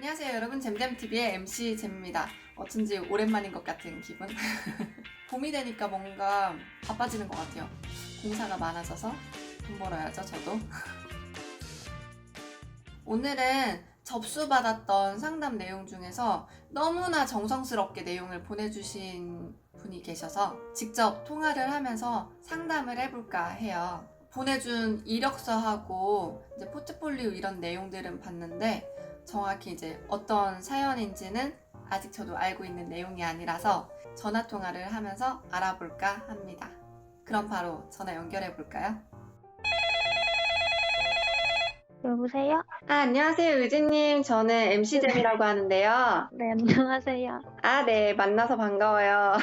안녕하세요 여러분, 잼잼TV의 MC 잼입니다. 어쩐지 오랜만인 것 같은 기분. 봄이 되니까 뭔가 바빠지는 것 같아요. 공사가 많아져서 돈 벌어야죠 저도. 오늘은 접수받았던 상담 내용 중에서 너무나 정성스럽게 내용을 보내주신 분이 계셔서 직접 통화를 하면서 상담을 해볼까 해요. 보내준 이력서하고 이제 포트폴리오 이런 내용들은 봤는데 정확히 이제 어떤 사연인지는 아직 저도 알고 있는 내용이 아니라서 전화 통화를 하면서 알아볼까 합니다. 그럼 바로 전화 연결해 볼까요? 여보세요? 안녕하세요 의진님. 저는 MC잼이라고 하는데요. 네, 안녕하세요. 네, 만나서 반가워요.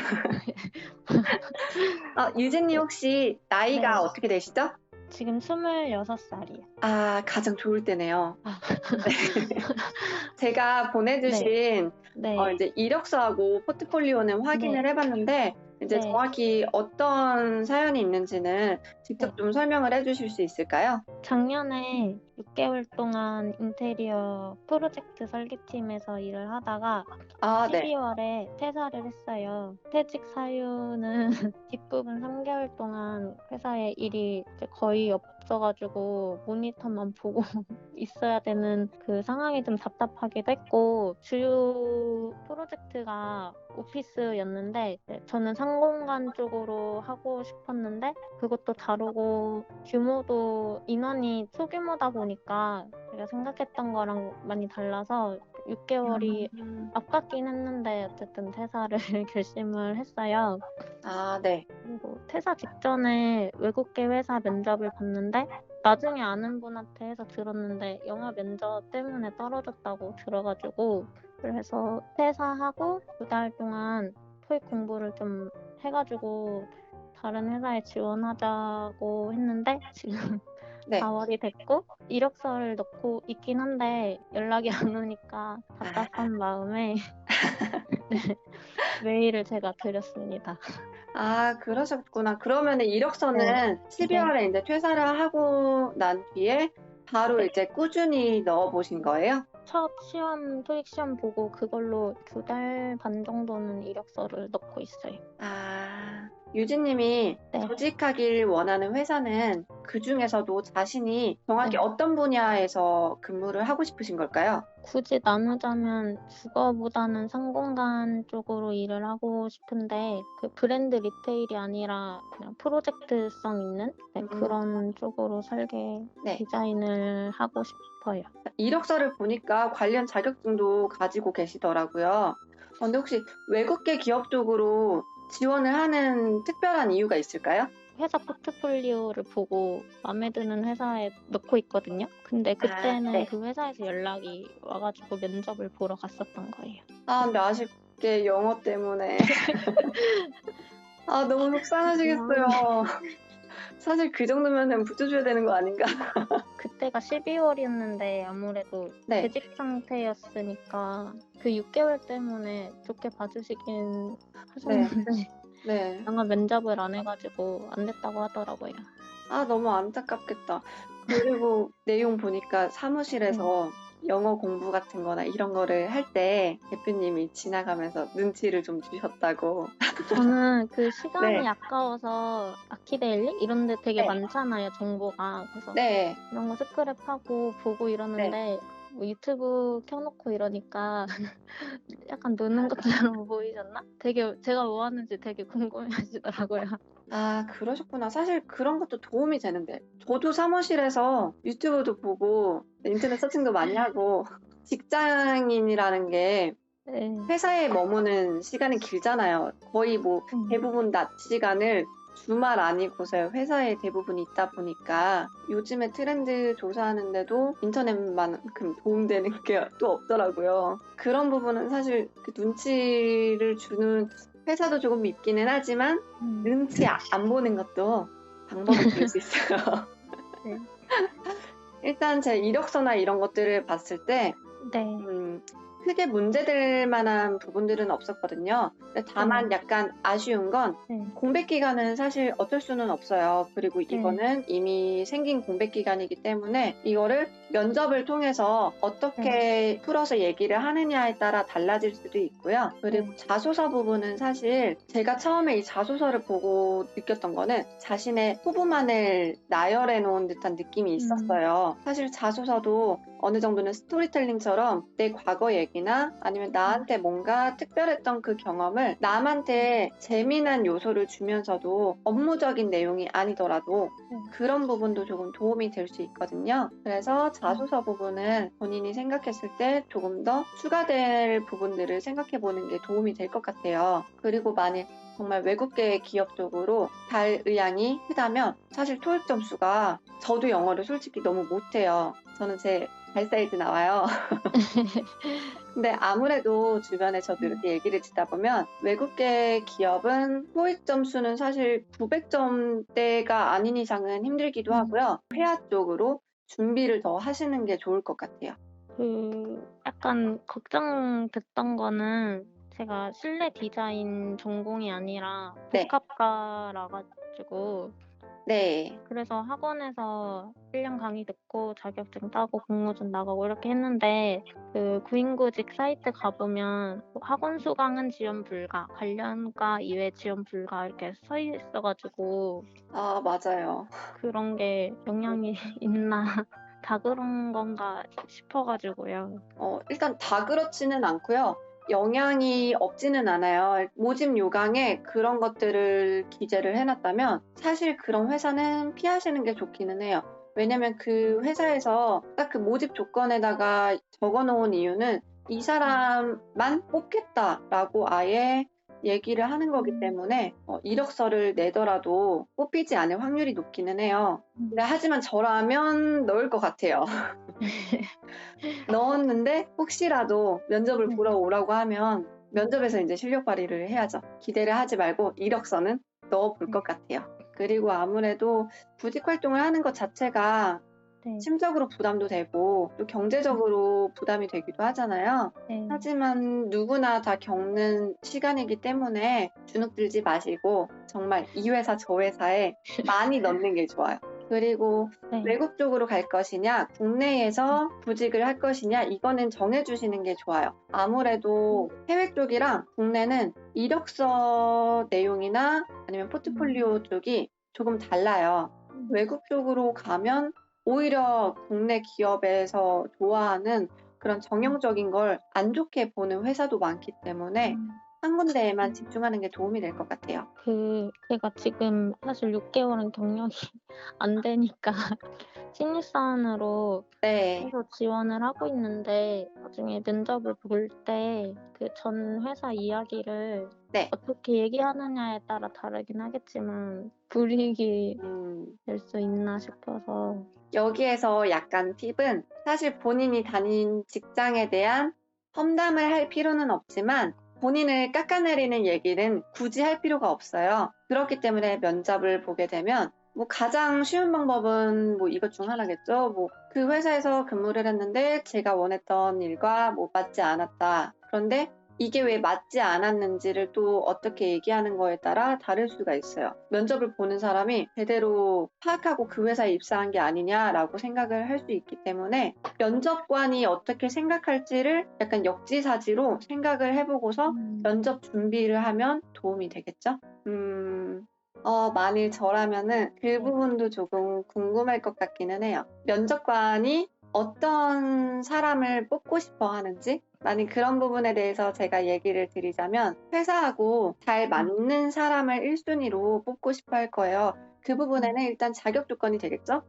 유진님 혹시 나이가 네, 어떻게 되시죠? 지금 26살이요. 가장 좋을 때네요. 아, 제가 보내주신 네, 이제 이력서하고 포트폴리오는 확인을 네, 해봤는데 이제 네, 정확히 어떤 사연이 있는지는 직접 네. 좀 설명을 해주실 수 있을까요? 작년에 6개월 동안 인테리어 프로젝트 설계팀에서 일을 하다가 네. 12월에 퇴사를 했어요. 퇴직 사유는 뒷부분 3개월 동안 회사에 일이 이제 거의 없어가지고 모니터만 보고 있어야 되는 그 상황이 좀 답답하기도 했고, 주요 프로젝트가 오피스였는데 저는 상공간 쪽으로 하고 싶었는데 그것도 다르고 규모도 인원이 소규모다 보니까 제가 생각했던 거랑 많이 달라서 6개월이 아깝긴 했는데 어쨌든 퇴사를 결심을 했어요. 네. 그리고 퇴사 직전에 외국계 회사 면접을 봤는데 나중에 아는 분한테 해서 들었는데 영어 면접 때문에 떨어졌다고 들어가지고, 그래서 퇴사하고 2달 동안 토익 공부를 좀 해가지고 다른 회사에 지원하자고 했는데 지금 네. 4월이 됐고 이력서를 넣고 있긴 한데 연락이 안 오니까 답답한 마음에 네, 메일을 제가 드렸습니다. 그러셨구나. 그러면 이력서는 네. 12월에 이제 퇴사를 하고 난 뒤에 바로 네. 이제 꾸준히 넣어보신 거예요? 첫 시험, 토익 시험 보고 그걸로 2달 반 정도는 이력서를 넣고 있어요. 유진님이 네. 조직하길 원하는 회사는 그 중에서도 자신이 정확히 네. 어떤 분야에서 근무를 하고 싶으신 걸까요? 굳이 나누자면 주거보다는 상공간 쪽으로 일을 하고 싶은데 그 브랜드 리테일이 아니라 그냥 프로젝트성 있는 그런 쪽으로 설계 네. 디자인을 하고 싶어요. 이력서를 보니까 관련 자격증도 가지고 계시더라고요. 근데 혹시 외국계 기업 쪽으로 지원을 하는 특별한 이유가 있을까요? 회사 포트폴리오를 보고 마음에 드는 회사에 넣고 있거든요. 근데 그때는 네. 그 회사에서 연락이 와가지고 면접을 보러 갔었던 거예요. 근데 아쉽게 영어 때문에. 너무 속상하시겠어요. 사실 그 정도면은 붙여줘야 되는 거 아닌가? 그때가 12월이었는데 아무래도 네. 재직 상태였으니까 그 6개월 때문에 좋게 봐주시긴 하셨는데 네. 영어 면접을 안 해가지고 안 됐다고 하더라고요. 너무 안타깝겠다. 그리고 내용 보니까 사무실에서 영어 공부 같은 거나 이런 거를 할 때 대표님이 지나가면서 눈치를 좀 주셨다고. 저는 그 시간이 네. 아까워서 아키데일리 이런 데 되게 네. 많잖아요, 정보가. 그래서 네. 이런 거 스크랩하고 보고 이러는데 뭐 유튜브 켜놓고 이러니까 약간 노는 것처럼 보이셨나? 되게 제가 뭐 하는지 되게 궁금해하시더라고요. 그러셨구나. 사실 그런 것도 도움이 되는데. 저도 사무실에서 유튜브도 보고 인터넷 서칭도 많이 하고 직장인이라는 게 네. 회사에 머무는 시간이 길잖아요. 거의 뭐 대부분 낮 시간을 주말 아니고서 회사에 대부분 있다 보니까 요즘에 트렌드 조사하는데도 인터넷만큼 도움되는 게 또 없더라고요. 그런 부분은 사실 그 눈치를 주는 회사도 조금 있기는 하지만 눈치 안 보는 것도 방법이 될 수 있어요. 네. 일단 제 이력서나 이런 것들을 봤을 때 네. 크게 문제될 만한 부분들은 없었거든요. 근데 다만 약간 아쉬운 건 네. 공백 기간은 사실 어쩔 수는 없어요. 그리고 네. 이거는 이미 생긴 공백 기간이기 때문에 이거를 면접을 통해서 어떻게 풀어서 얘기를 하느냐에 따라 달라질 수도 있고요. 그리고 자소서 부분은 사실 제가 처음에 이 자소서를 보고 느꼈던 거는 자신의 포부만을 나열해 놓은 듯한 느낌이 있었어요. 사실 자소서도 어느 정도는 스토리텔링처럼 내 과거 얘기나 아니면 나한테 뭔가 특별했던 그 경험을 남한테 재미난 요소를 주면서도 업무적인 내용이 아니더라도 그런 부분도 조금 도움이 될 수 있거든요. 그래서 자소서 부분은 본인이 생각했을 때 조금 더 추가될 부분들을 생각해 보는 게 도움이 될 것 같아요. 그리고 만약 정말 외국계 기업 쪽으로 갈 의향이 크다면 사실 토익 점수가 저도 영어를 솔직히 너무 못해요. 저는 제 발 사이즈 나와요. 근데 아무래도 주변에 저도 이렇게 얘기를 듣다 보면 외국계 기업은 토익 점수는 사실 900점대가 아닌 이상은 힘들기도 하고요. 회화 쪽으로 준비를 더 하시는 게 좋을 것 같아요. 약간 걱정됐던 거는 제가 실내 디자인 전공이 아니라 네. 복합과라 가지고 네. 그래서 학원에서 1년 강의 듣고 자격증 따고 공모전 나가고 이렇게 했는데 그 구인구직 사이트 가보면 뭐 학원 수강은 지원 불가, 관련과 이외 지원 불가 이렇게 써 있어 가지고 아, 맞아요. 그런 게 영향이 있나 다 그런 건가 싶어 가지고요. 일단 다 그렇지는 않고요. 영향이 없지는 않아요. 모집 요강에 그런 것들을 기재를 해놨다면 사실 그런 회사는 피하시는 게 좋기는 해요. 왜냐면 그 회사에서 딱 그 모집 조건에다가 적어놓은 이유는 이 사람만 뽑겠다라고 아예 얘기를 하는 거기 때문에 이력서를 내더라도 뽑히지 않을 확률이 높기는 해요. 근데 하지만 저라면 넣을 것 같아요. 넣었는데 혹시라도 면접을 보러 오라고 하면 면접에서 이제 실력 발휘를 해야죠. 기대를 하지 말고 이력서는 넣어볼 것 같아요. 그리고 아무래도 구직 활동을 하는 것 자체가 심적으로 부담도 되고 또 경제적으로 부담이 되기도 하잖아요. 하지만 누구나 다 겪는 시간이기 때문에 주눅 들지 마시고 정말 이 회사 저 회사에 많이 넣는 게 좋아요. 그리고 외국 쪽으로 갈 것이냐, 국내에서 구직을 할 것이냐, 이거는 정해주시는 게 좋아요. 아무래도 해외 쪽이랑 국내는 이력서 내용이나 아니면 포트폴리오 쪽이 조금 달라요. 외국 쪽으로 가면 오히려 국내 기업에서 좋아하는 그런 정형적인 걸 안 좋게 보는 회사도 많기 때문에 한 군데에만 집중하는 게 도움이 될 것 같아요. 제가 지금 사실 6개월은 경력이 안 되니까 신입사원으로 계속 지원을 하고 있는데 나중에 면접을 볼 때 그 전 회사 이야기를 어떻게 얘기하느냐에 따라 다르긴 하겠지만 불이익이 될 수 있나 싶어서 여기에서 약간 팁은 사실 본인이 다닌 직장에 대한 험담을 할 필요는 없지만 본인을 깎아내리는 얘기는 굳이 할 필요가 없어요. 그렇기 때문에 면접을 보게 되면 가장 쉬운 방법은 이것 중 하나겠죠. 그 회사에서 근무를 했는데 제가 원했던 일과 맞지 않았다. 그런데 이게 왜 맞지 않았는지를 또 어떻게 얘기하는 거에 따라 다를 수가 있어요. 면접을 보는 사람이 제대로 파악하고 그 회사에 입사한 게 아니냐라고 생각을 할 수 있기 때문에 면접관이 어떻게 생각할지를 약간 역지사지로 생각을 해보고서 면접 준비를 하면 도움이 되겠죠? 만일 저라면은 그 부분도 조금 궁금할 것 같기는 해요. 면접관이 어떤 사람을 뽑고 싶어 하는지? 나는 그런 부분에 대해서 제가 얘기를 드리자면 회사하고 잘 맞는 사람을 1순위로 뽑고 싶어 할 거예요. 그 부분에는 일단 자격 조건이 되겠죠?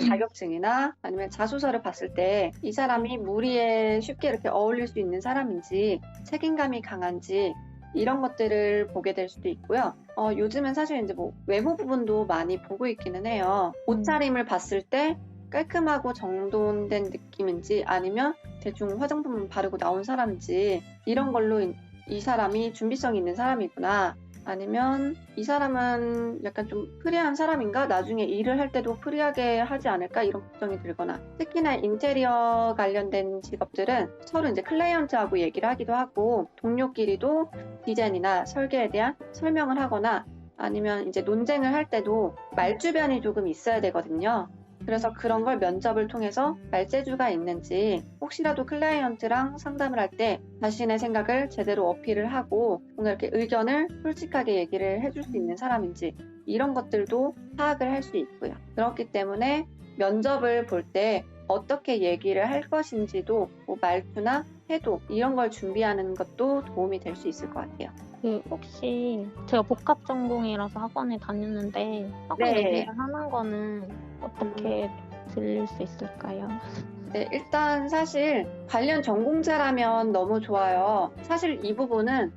자격증이나 아니면 자소서를 봤을 때 이 사람이 무리에 쉽게 이렇게 어울릴 수 있는 사람인지 책임감이 강한지 이런 것들을 보게 될 수도 있고요. 요즘은 사실 이제 외모 부분도 많이 보고 있기는 해요. 옷차림을 봤을 때 깔끔하고 정돈된 느낌인지 아니면 대충 화장품 바르고 나온 사람인지 이런 걸로 이 사람이 준비성이 있는 사람이구나. 아니면 이 사람은 약간 좀 프리한 사람인가? 나중에 일을 할 때도 프리하게 하지 않을까? 이런 걱정이 들거나 특히나 인테리어 관련된 직업들은 서로 이제 클라이언트하고 얘기를 하기도 하고 동료끼리도 디자인이나 설계에 대한 설명을 하거나 아니면 이제 논쟁을 할 때도 말주변이 조금 있어야 되거든요. 그래서 그런 걸 면접을 통해서 말재주가 있는지, 혹시라도 클라이언트랑 상담을 할 때 자신의 생각을 제대로 어필을 하고 뭔가 이렇게 의견을 솔직하게 얘기를 해줄 수 있는 사람인지, 이런 것들도 파악을 할 수 있고요. 그렇기 때문에 면접을 볼 때 어떻게 얘기를 할 것인지도 뭐 말투나 태도 이런 걸 준비하는 것도 도움이 될 수 있을 것 같아요. 혹시 제가 복합 전공이라서 학원에 다녔는데 학원 네. 얘기를 하는 거는 어떻게 들릴 수 있을까요? 네, 일단 사실 관련 전공자라면 너무 좋아요. 사실 이 부분은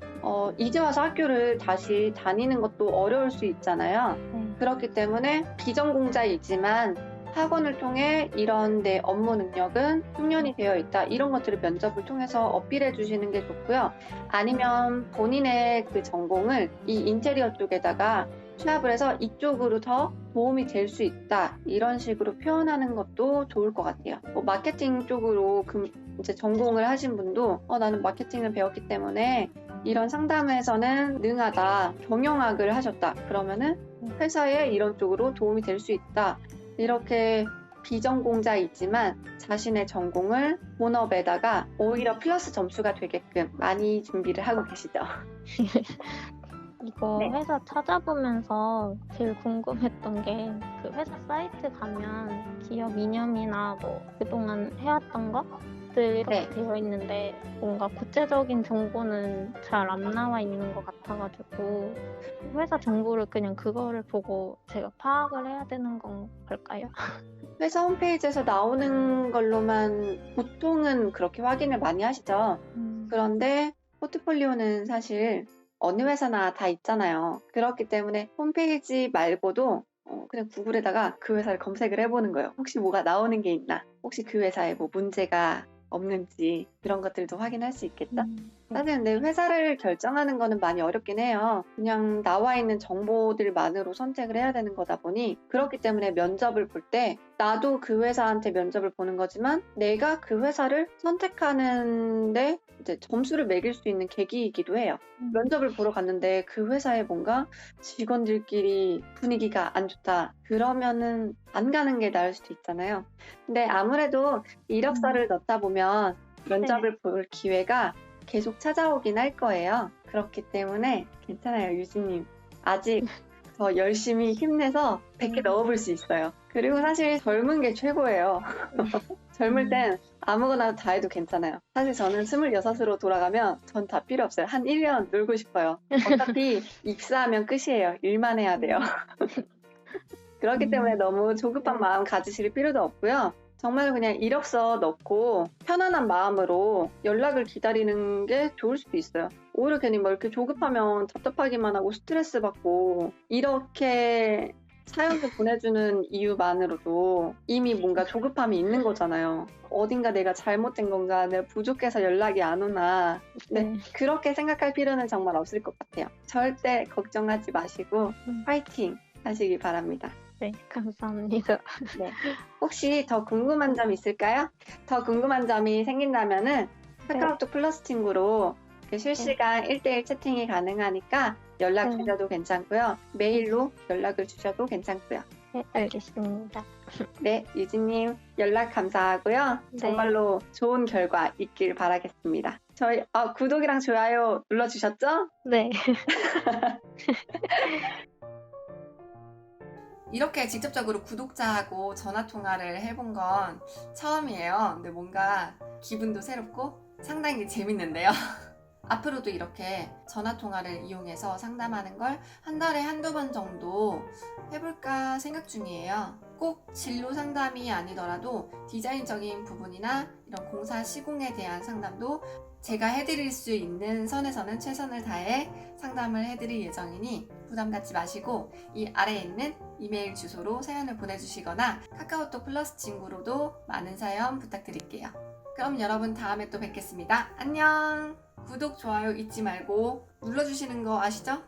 이제 와서 학교를 다시 다니는 것도 어려울 수 있잖아요. 그렇기 때문에 비전공자이지만 학원을 통해 이런 내 업무 능력은 숙련이 되어 있다. 이런 것들을 면접을 통해서 어필해 주시는 게 좋고요. 아니면 본인의 그 전공을 이 인테리어 쪽에다가 취합을 해서 이쪽으로 더 도움이 될 수 있다. 이런 식으로 표현하는 것도 좋을 것 같아요. 마케팅 쪽으로 이제 전공을 하신 분도 나는 마케팅을 배웠기 때문에 이런 상담에서는 능하다. 경영학을 하셨다. 그러면은 회사에 이런 쪽으로 도움이 될 수 있다. 이렇게 비전공자이지만 자신의 전공을 본업에다가 오히려 플러스 점수가 되게끔 많이 준비를 하고 계시죠. 이거 네. 회사 찾아보면서 제일 궁금했던 게 그 회사 사이트 가면 기업 이념이나 뭐 그동안 해왔던 것들 이렇게 네. 되어 있는데 뭔가 구체적인 정보는 잘 안 나와 있는 것 같아가지고 회사 정보를 그냥 그거를 보고 제가 파악을 해야 되는 걸까요? 회사 홈페이지에서 나오는 걸로만 보통은 그렇게 확인을 많이 하시죠. 그런데 포트폴리오는 사실 어느 회사나 다 있잖아요. 그렇기 때문에 홈페이지 말고도 그냥 구글에다가 그 회사를 검색을 해보는 거예요. 혹시 뭐가 나오는 게 있나? 혹시 그 회사에 뭐 문제가 없는지 그런 것들도 확인할 수 있겠죠? 사실 근데 회사를 결정하는 거는 많이 어렵긴 해요. 그냥 나와 있는 정보들만으로 선택을 해야 되는 거다 보니 그렇기 때문에 면접을 볼 때 나도 그 회사한테 면접을 보는 거지만 내가 그 회사를 선택하는데 이제 점수를 매길 수 있는 계기이기도 해요. 면접을 보러 갔는데 그 회사에 뭔가 직원들끼리 분위기가 안 좋다. 그러면은 안 가는 게 나을 수도 있잖아요. 근데 아무래도 이력서를 넣다 보면 면접을 볼 기회가 계속 찾아오긴 할 거예요. 그렇기 때문에 괜찮아요, 유진님. 아직 더 열심히 힘내서 100개 넣어볼 수 있어요. 그리고 사실 젊은 게 최고예요. 젊을 땐 아무거나 다 해도 괜찮아요. 사실 저는 26으로 돌아가면 전 다 필요 없어요. 한 1년 놀고 싶어요. 어차피 입사하면 끝이에요. 일만 해야 돼요. 그렇기 때문에 너무 조급한 마음 가지실 필요도 없고요. 정말 그냥 이력서 넣고 편안한 마음으로 연락을 기다리는 게 좋을 수도 있어요. 오히려 괜히 뭐 이렇게 조급하면 답답하기만 하고 스트레스 받고 이렇게 사연을 보내주는 이유만으로도 이미 뭔가 조급함이 있는 거잖아요. 어딘가 내가 잘못된 건가, 내가 부족해서 연락이 안 오나. 네, 그렇게 생각할 필요는 정말 없을 것 같아요. 절대 걱정하지 마시고 파이팅 하시기 바랍니다. 네, 감사합니다. 네. 혹시 더 궁금한 점 있을까요? 더 궁금한 점이 생긴다면은 카카오톡 플러스 친구로 실시간 1대1 채팅이 가능하니까 연락 주셔도 괜찮고요. 메일로 연락을 주셔도 괜찮고요. 네, 알겠습니다. 네, 유진님 연락 감사하고요. 정말로 좋은 결과 있길 바라겠습니다. 저희 구독이랑 좋아요 눌러주셨죠? 네. 이렇게 직접적으로 구독자하고 전화 통화를 해본 건 처음이에요. 근데 뭔가 기분도 새롭고 상당히 재밌는데요. 앞으로도 이렇게 전화 통화를 이용해서 상담하는 걸 한 달에 한두 번 정도 해볼까 생각 중이에요. 꼭 진로 상담이 아니더라도 디자인적인 부분이나 이런 공사 시공에 대한 상담도 제가 해드릴 수 있는 선에서는 최선을 다해 상담을 해드릴 예정이니 부담 갖지 마시고 이 아래에 있는 이메일 주소로 사연을 보내주시거나 카카오톡 플러스 친구로도 많은 사연 부탁드릴게요. 그럼 여러분 다음에 또 뵙겠습니다. 안녕! 구독, 좋아요 잊지 말고 눌러주시는 거 아시죠?